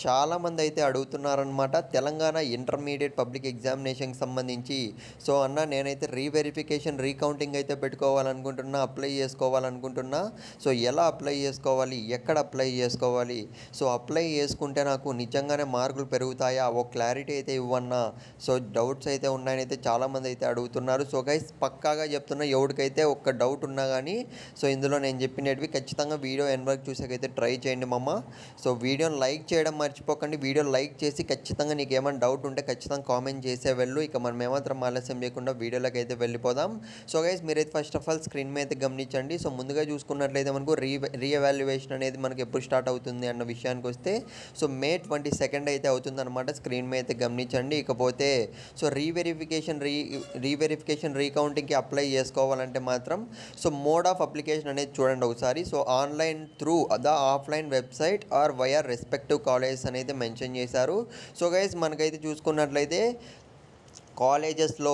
చాలామంది అయితే అడుగుతున్నారనమాట Telangana intermediate public ఎగ్జామినేషన్కి సంబంధించి. సో అన్న నేనైతే రీవెరిఫికేషన్ రీకౌంటింగ్ అయితే పెట్టుకోవాలనుకుంటున్నా, అప్లై చేసుకోవాలనుకుంటున్నా. సో ఎలా అప్లై చేసుకోవాలి, ఎక్కడ అప్లై చేసుకోవాలి, సో అప్లై చేసుకుంటే నాకు నిజంగానే మార్కులు పెరుగుతాయా, ఓ క్లారిటీ అయితే ఇవ్వన్నా. సో డౌట్స్ అయితే ఉన్నాయని అయితే చాలామంది అయితే అడుగుతున్నారు. సో గైస్ పక్కాగా చెప్తున్నా, ఎవరికైతే ఒక్క డౌట్ ఉన్నా కానీ సో ఇందులో నేను చెప్పినవి ఖచ్చితంగా వీడియో ఎండ్ వరకు చూసాకైతే ట్రై చేయండి మమ్మ. సో వీడియోని లైక్ చేయడం మర్చిపోకండి. వీడియో లైక్ చేసి ఖచ్చితంగా నీకు ఏమైనా డౌట్ ఉంటే ఖచ్చితంగా కామెంట్ చేసే వెళ్ళు. ఇక మనం ఏమాత్రం ఆలస్యం చేయకుండా వీడియోలోకి అయితే వెళ్ళిపోదాం. సో గైస్ మీరైతే ఫస్ట్ ఆఫ్ ఆల్ స్క్రీన్ మీద అయితే గమనించండి. సో ముందుగా చూసుకున్నట్లయితే మనకు రీఎవాల్యుయేషన్ అనేది మనకి ఎప్పుడు స్టార్ట్ అవుతుంది అన్న విషయానికి వస్తే సో May 22 అయితే అవుతుందన్నమాట. స్క్రీన్ మీద అయితే గమనించండి. ఇకపోతే సో రీవెరిఫికేషన్ రీకౌంటింగ్కి అప్లై చేసుకోవాలంటే మాత్రం సో మోడ్ ఆఫ్ అప్లికేషన్ అనేది చూడండి ఒకసారి. So online through the offline website or via respective colleges అనేది మెన్షన్ చేశారు. సో గైస్ మనకైతే చూసుకున్నట్లయితే కాలేజెస్లో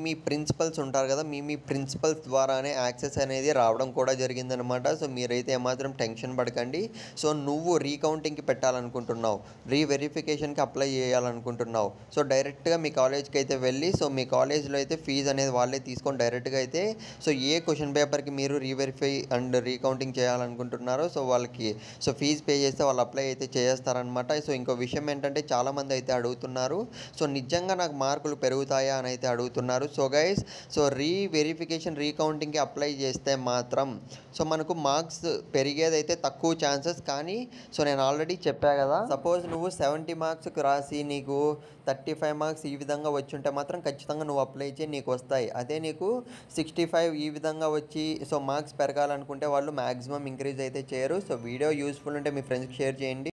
మీ ప్రిన్సిపల్స్ ఉంటారు కదా, మీ ప్రిన్సిపల్స్ ద్వారానే యాక్సెస్ అనేది రావడం కూడా జరిగిందనమాట. సో మీరైతే ఏమాత్రం టెన్షన్ పడకండి. సో నువ్వు రీకౌంటింగ్కి పెట్టాలనుకుంటున్నావు, రీవెరిఫికేషన్కి అప్లై చేయాలనుకుంటున్నావు, సో డైరెక్ట్గా మీ కాలేజ్కి అయితే వెళ్ళి సో మీ కాలేజ్లో అయితే ఫీజు అనేది వాళ్ళే తీసుకొని డైరెక్ట్గా అయితే సో ఏ క్వశ్చన్ పేపర్కి మీరు రీవెరిఫై అండ్ రీకౌంటింగ్ చేయాలనుకుంటున్నారో సో వాళ్ళకి సో ఫీజు పే చేస్తే వాళ్ళు అప్లై అయితే చేస్తారనమాట. సో ఇంకో విషయం ఏంటంటే చాలామంది అయితే అడుగుతున్నారు, సో నిజంగా నాకు మార్కులు పెరుగుతాయా అని అయితే అడుగుతున్నారు. సో గైస్ సో రీవెరిఫికేషన్ రీకౌంటింగ్కి అప్లై చేస్తే మాత్రం సో మనకు మార్క్స్ పెరిగేదైతే తక్కువ ఛాన్సెస్. కానీ సో నేను ఆల్రెడీ చెప్పా కదా, సపోజ్ నువ్వు 70 మార్క్స్కి రాసి నీకు 35 మార్క్స్ ఈ విధంగా వచ్చి ఉంటే మాత్రం ఖచ్చితంగా నువ్వు అప్లై చేయి, నీకు వస్తాయి. అదే నీకు 65 ఈ విధంగా వచ్చి సో మార్క్స్ పెరగాలనుకుంటే వాళ్ళు మ్యాక్సిమం ఇంక్రీజ్ అయితే చేయరు. సో వీడియో యూస్ఫుల్ ఉంటే మీ ఫ్రెండ్స్కి షేర్ చేయండి.